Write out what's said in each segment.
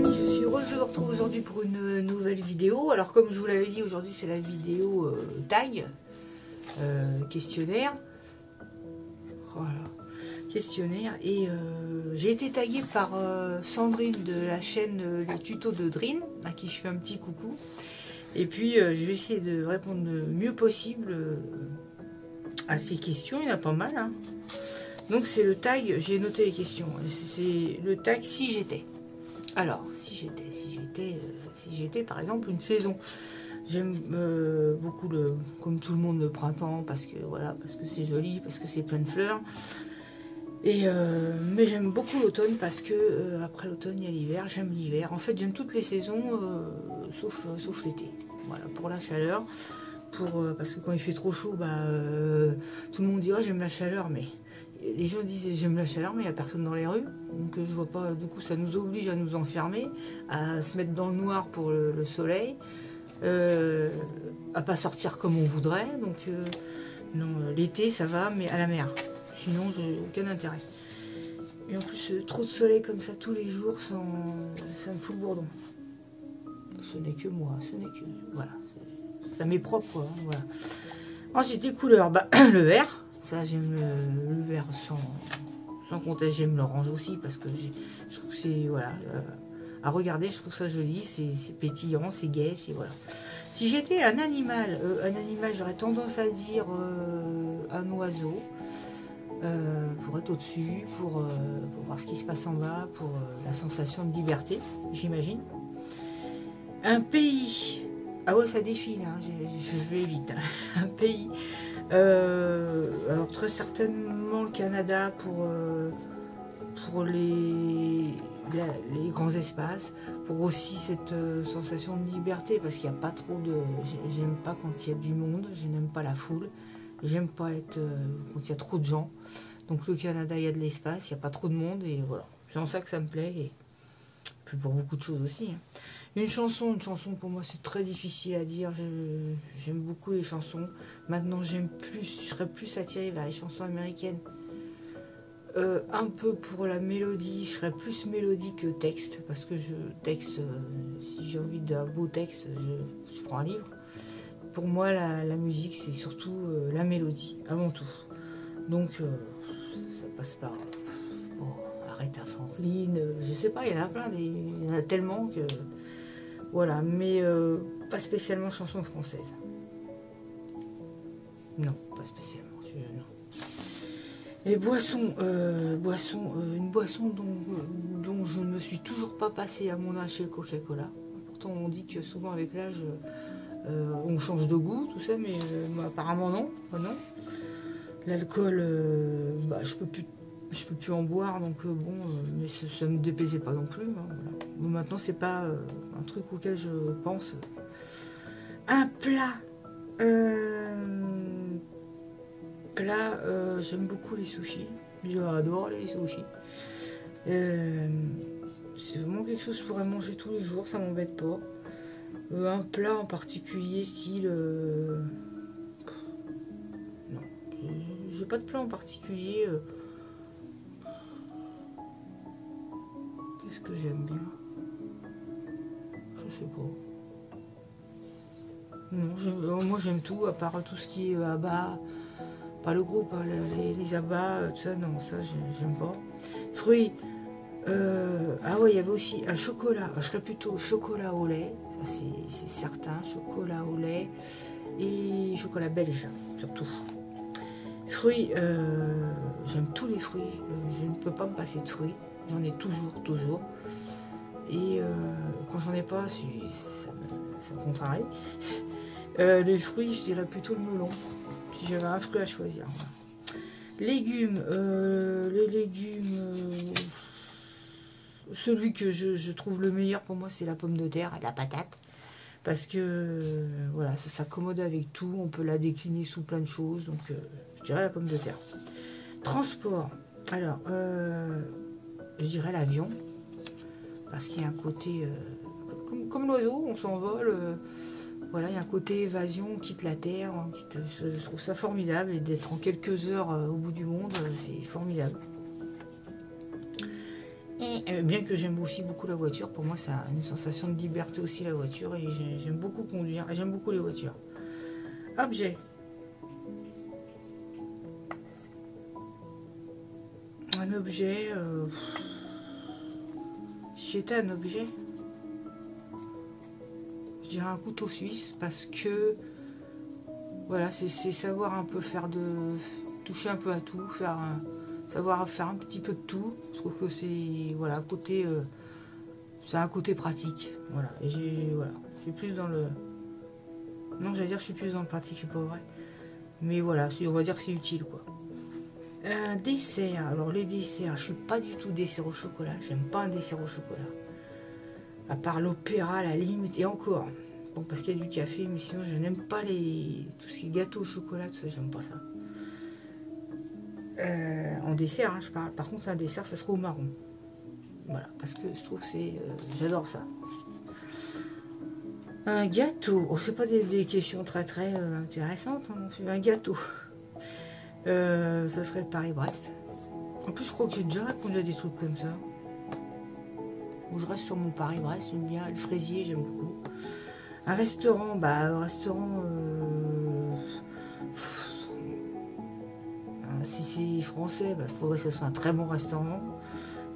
amis, je suis heureuse de vous retrouver aujourd'hui pour une nouvelle vidéo. Alors comme je vous l'avais dit, aujourd'hui c'est la vidéo tag, questionnaire. Voilà, questionnaire. Et j'ai été taguée par Sandrine de la chaîne Les Tutos de Drin, à qui je fais un petit coucou. Et puis je vais essayer de répondre le mieux possible à ces questions, il y en a pas mal. Hein. Donc c'est le tag, j'ai noté les questions, c'est le tag si j'étais. Alors, si j'étais par exemple une saison. J'aime beaucoup comme tout le monde, le printemps, parce que voilà, parce que c'est joli, parce que c'est plein de fleurs. Et mais j'aime beaucoup l'automne parce que après l'automne il y a l'hiver. J'aime l'hiver. En fait, j'aime toutes les saisons sauf l'été. Voilà, pour la chaleur, parce que quand il fait trop chaud, tout le monde dit oh, j'aime la chaleur, mais les gens disent j'aime la chaleur, mais il n'y a personne dans les rues, donc je vois pas. Du coup, ça nous oblige à nous enfermer, à se mettre dans le noir pour le soleil, à pas sortir comme on voudrait. Donc non, l'été ça va, mais à la mer. Sinon, j'ai aucun intérêt. Et en plus, trop de soleil comme ça tous les jours, ça me fout le bourdon. Ce n'est que moi, ce n'est que voilà, ça m'est propre. Hein, voilà. Ensuite, les couleurs, le vert. Ça, j'aime le vert sans compter. J'aime l'orange aussi parce que je trouve que c'est voilà, à regarder, je trouve ça joli. C'est pétillant, c'est gai, c'est voilà. Si j'étais un animal, j'aurais tendance à dire un oiseau pour être au-dessus, pour voir ce qui se passe en bas, pour la sensation de liberté, j'imagine. Un pays. Ah ouais, ça défile. Hein, je vais vite. Hein. Un pays. Alors très certainement le Canada pour les grands espaces, pour aussi cette sensation de liberté, parce qu'il n'y a pas trop de... J'aime pas quand il y a du monde, je n'aime pas la foule, j'aime pas être quand il y a trop de gens. Donc le Canada, il y a de l'espace, il n'y a pas trop de monde, et voilà. C'est en ça que ça me plaît, et puis pour beaucoup de choses aussi. Hein. Une chanson pour moi c'est très difficile à dire, j'aime beaucoup les chansons. Maintenant je serais plus attirée vers les chansons américaines. Un peu pour la mélodie, je serais plus mélodie que texte, parce que si j'ai envie d'un beau texte, je prends un livre. Pour moi la musique c'est surtout la mélodie, avant tout. Donc ça passe par Aretha Franklin, je sais pas, il y en a plein, il y en a tellement que... Voilà, mais pas spécialement chanson française. Non, pas spécialement. Non. Les boissons, une boisson dont je ne me suis toujours pas passée à mon âge, c'est le Coca-Cola. Pourtant, on dit que souvent avec l'âge, on change de goût, tout ça, mais apparemment non. Non. L'alcool, je peux plus en boire, donc bon, mais ça me déplaisait pas non plus. Hein, voilà. Bon, maintenant, c'est pas un truc auquel je pense. Un plat. J'aime beaucoup les sushis. J'adore les sushis. C'est vraiment quelque chose que je pourrais manger tous les jours, ça m'embête pas. Un plat en particulier, style... non. J'ai pas de plat en particulier. Qu'est-ce que j'aime bien? Je sais pas. Non, moi j'aime tout, à part tout ce qui est abats. Pas le groupe, hein, les abats, tout ça, non, ça j'aime pas. Fruits. Ah ouais, il y avait aussi un chocolat. Je serais plutôt chocolat au lait, ça c'est certain. Chocolat au lait et chocolat belge, surtout. Fruits, j'aime tous les fruits. Je ne peux pas me passer de fruits. J'en ai toujours. Et quand j'en ai pas, ça me contrarie. Les fruits, je dirais plutôt le melon. Si j'avais un fruit à choisir. Voilà. Légumes. Les légumes... celui que je trouve le meilleur pour moi, c'est la pomme de terre et la patate. Parce que voilà, ça s'accommode avec tout. On peut la décliner sous plein de choses. Donc je dirais la pomme de terre. Transport. Alors, je dirais l'avion. Parce qu'il y a un côté... comme l'oiseau, on s'envole... voilà, il y a un côté évasion, on quitte la Terre. Je trouve ça formidable. Et d'être en quelques heures au bout du monde, c'est formidable. Et Bien que j'aime aussi beaucoup la voiture, pour moi ça a une sensation de liberté aussi la voiture et j'aime beaucoup conduire, et j'aime beaucoup les voitures. Objet. Un objet... Si j'étais un objet, je dirais un couteau suisse parce que voilà, c'est savoir un peu faire toucher un peu à tout, savoir faire un petit peu de tout. Je trouve que c'est voilà côté c'est un côté pratique. Voilà, et je suis plus dans le non, j'allais dire je suis plus dans le pratique, c'est pas vrai. Mais voilà, on va dire que c'est utile quoi. Un dessert. Alors les desserts, je suis pas du tout dessert au chocolat. J'aime pas un dessert au chocolat. À part l'opéra, la limite, et encore. Bon, parce qu'il y a du café, mais sinon je n'aime pas tout ce qui est gâteau au chocolat, tout ça, j'aime pas ça. En dessert, hein, je parle. Par contre, un dessert, ça sera au marron. Voilà, parce que je trouve que c'est... j'adore ça. Un gâteau. Oh, c'est pas des questions très très intéressantes. Hein, un gâteau. Ça serait le Paris-Brest. En plus, je crois que j'ai déjà répondu à des trucs comme ça. Où je reste sur mon Paris-Brest, j'aime bien. Le fraisier, j'aime beaucoup. Un restaurant, un restaurant... si c'est français, il faudrait que ce soit un très bon restaurant.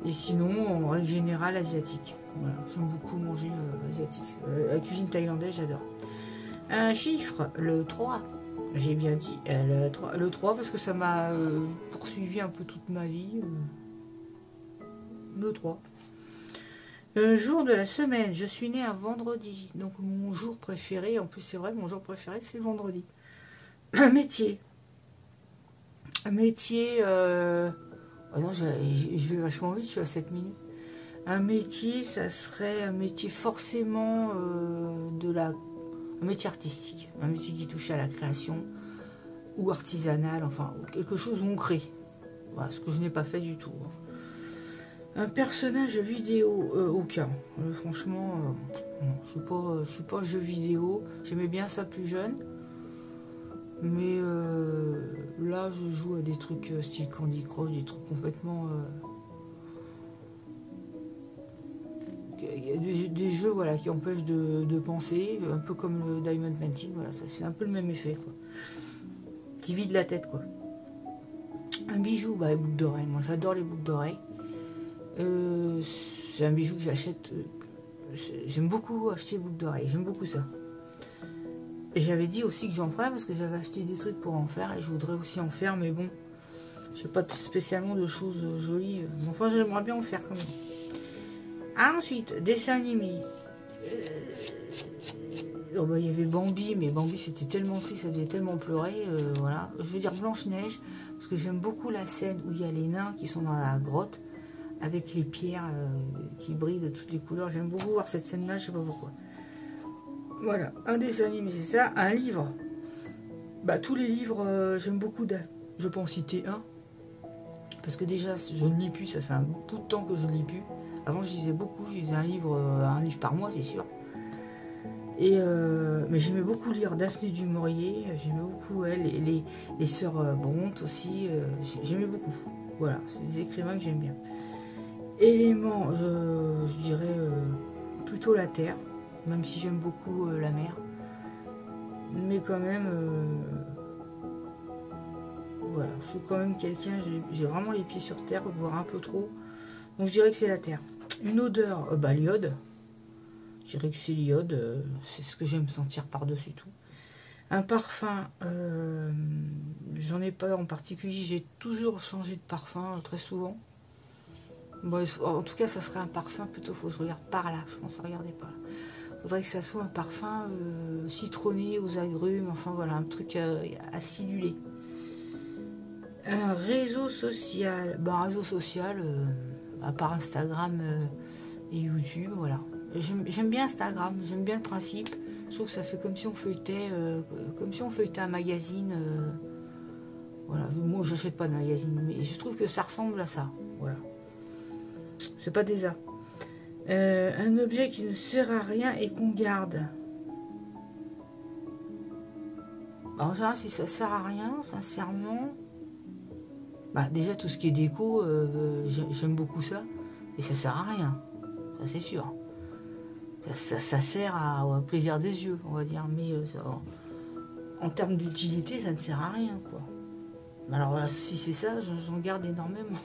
Et sinon, en règle générale, asiatique. Voilà, j'aime beaucoup manger asiatique. La cuisine thaïlandaise, j'adore. Un chiffre, le 3. J'ai bien dit le 3 parce que ça m'a poursuivi un peu toute ma vie. Le 3. Jour de la semaine, je suis née un vendredi. Donc mon jour préféré, en plus c'est vrai, mon jour préféré c'est le vendredi. Un métier. Un métier... Oh non, je vais vachement vite, je suis à 7 minutes. Un métier, ça serait un métier forcément un métier artistique. Un métier qui touche à la création ou artisanal, enfin quelque chose où on crée. Voilà, ce que je n'ai pas fait du tout. Un personnage vidéo, aucun. Franchement, non, je suis pas jeu vidéo. J'aimais bien ça plus jeune. Mais là, je joue à des trucs style Candy Crush, des trucs complètement... des jeux voilà, qui empêchent de penser, un peu comme le Diamond Painting, voilà, ça fait un peu le même effet, quoi. Qui vide la tête, quoi. Un bijou, les boucles d'oreilles. Moi, j'adore les boucles d'oreilles. C'est un bijou que j'achète. J'aime beaucoup acheter boucles d'oreilles, j'aime beaucoup ça. Et j'avais dit aussi que j'en ferais parce que j'avais acheté des trucs pour en faire et je voudrais aussi en faire, mais bon, j'ai pas spécialement de choses jolies. Mais enfin, j'aimerais bien en faire quand même. Ensuite, dessin animé. Il y avait Bambi, mais Bambi c'était tellement triste, ça faisait tellement pleurer. Voilà. Je veux dire Blanche-Neige, parce que j'aime beaucoup la scène où il y a les nains qui sont dans la grotte avec les pierres qui brillent de toutes les couleurs. J'aime beaucoup voir cette scène-là, je sais pas pourquoi. Voilà, un dessin animé, c'est ça. Un livre. Tous les livres, j'aime beaucoup. Je peux en citer un. Parce que déjà, je ne lis plus, ça fait un bout de temps que je ne lis plus. Avant, je lisais beaucoup, je lisais un livre par mois, c'est sûr. Mais j'aimais beaucoup lire Daphné du Maurier, j'aimais beaucoup elle, les sœurs Brontë aussi, j'aimais beaucoup. Voilà, c'est des écrivains que j'aime bien. Éléments, je dirais plutôt la terre, même si j'aime beaucoup la mer. Mais quand même, voilà, je suis quand même quelqu'un, j'ai vraiment les pieds sur terre, voire un peu trop. Donc je dirais que c'est la terre. Une odeur, l'iode. Je dirais que c'est l'iode, c'est ce que j'aime sentir par-dessus tout. Un parfum, j'en ai pas en particulier, j'ai toujours changé de parfum, très souvent. Bon, en tout cas, ça serait un parfum, plutôt faut que je regarde par là, je pense à regarder par là. Faudrait que ça soit un parfum citronné aux agrumes, enfin voilà, un truc acidulé. Un réseau social, réseau social, à part Instagram et YouTube, voilà. J'aime bien Instagram, j'aime bien le principe. Je trouve que ça fait comme si on feuilletait, un magazine. Voilà, moi j'achète pas de magazine, mais je trouve que ça ressemble à ça. Voilà. C'est pas des arts. Un objet qui ne sert à rien et qu'on garde. En général, si ça sert à rien, sincèrement, déjà tout ce qui est déco, j'aime beaucoup ça. Et ça sert à rien, ça c'est sûr. Ça sert au plaisir des yeux, on va dire, mais en termes d'utilité, ça ne sert à rien, quoi. Alors là, si c'est ça, j'en garde énormément.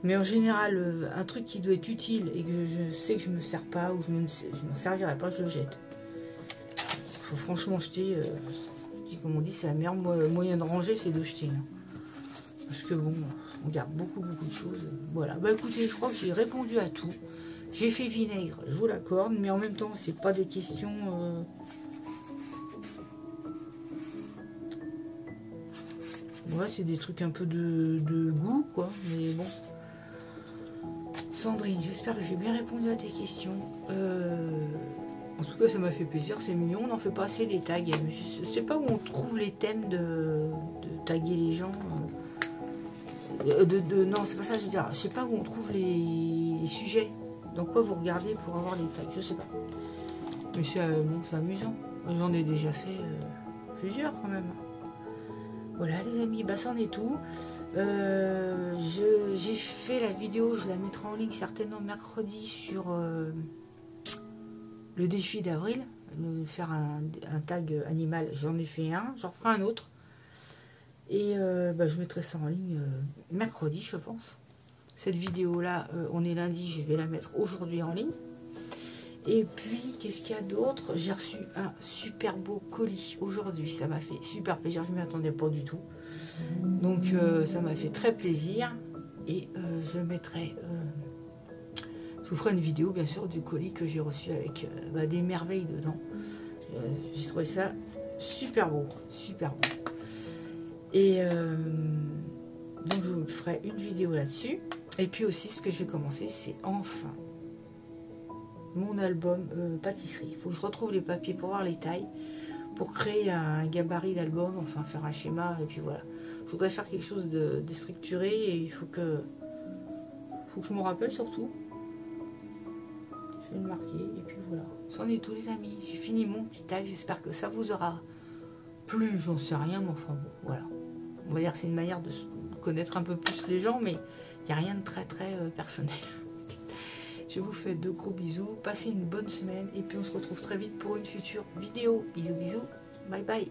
Mais en général, un truc qui doit être utile et que je sais que je ne me sers pas ou je m'en servirai pas, je le jette. Faut franchement jeter. Je dis comme on dit, c'est le meilleur moyen de ranger, c'est de jeter. Parce que bon, on garde beaucoup de choses. Voilà. Bah écoutez, je crois que j'ai répondu à tout. J'ai fait vinaigre, je vous l'accorde, mais en même temps, c'est pas des questions. Ouais, c'est des trucs un peu de goût, quoi. Mais bon. Sandrine, j'espère que j'ai bien répondu à tes questions. En tout cas, ça m'a fait plaisir, c'est mignon. On n'en fait pas assez des tags. Je ne sais pas où on trouve les thèmes de taguer les gens. Non, c'est pas ça, je veux dire. Je sais pas où on trouve les sujets. Donc quoi vous regardez pour avoir les tags, je sais pas. Mais c'est bon, c'est amusant. J'en ai déjà fait plusieurs quand même. Voilà les amis, bah c'en est tout. J'ai fait la vidéo, je la mettrai en ligne certainement mercredi sur le défi d'avril. Faire un tag animal, j'en ai fait un, j'en ferai un autre. Et bah, je mettrai ça en ligne mercredi, je pense. Cette vidéo là, on est lundi, je vais la mettre aujourd'hui en ligne. Et puis, qu'est-ce qu'il y a d'autre? J'ai reçu un super beau colis aujourd'hui. Ça m'a fait super plaisir. Je ne m'y attendais pas du tout. Donc, ça m'a fait très plaisir. Et je mettrai... je vous ferai une vidéo, bien sûr, du colis que j'ai reçu avec des merveilles dedans. J'ai trouvé ça super beau. Super beau. Et donc, je vous ferai une vidéo là-dessus. Et puis aussi, ce que je vais commencer, c'est enfin... mon album pâtisserie. Il faut que je retrouve les papiers pour voir les tailles, pour créer un gabarit d'album, enfin faire un schéma, et puis voilà. Je voudrais faire quelque chose de structuré, et il faut que je me rappelle surtout. Je vais le marquer, et puis voilà. C'en est tout les amis. J'ai fini mon petit tag, j'espère que ça vous aura plu, j'en sais rien, mais enfin bon, voilà. On va dire que c'est une manière de connaître un peu plus les gens, mais il n'y a rien de très personnel. Je vous fais de gros bisous, passez une bonne semaine et puis on se retrouve très vite pour une future vidéo. Bisous, bisous, bye bye.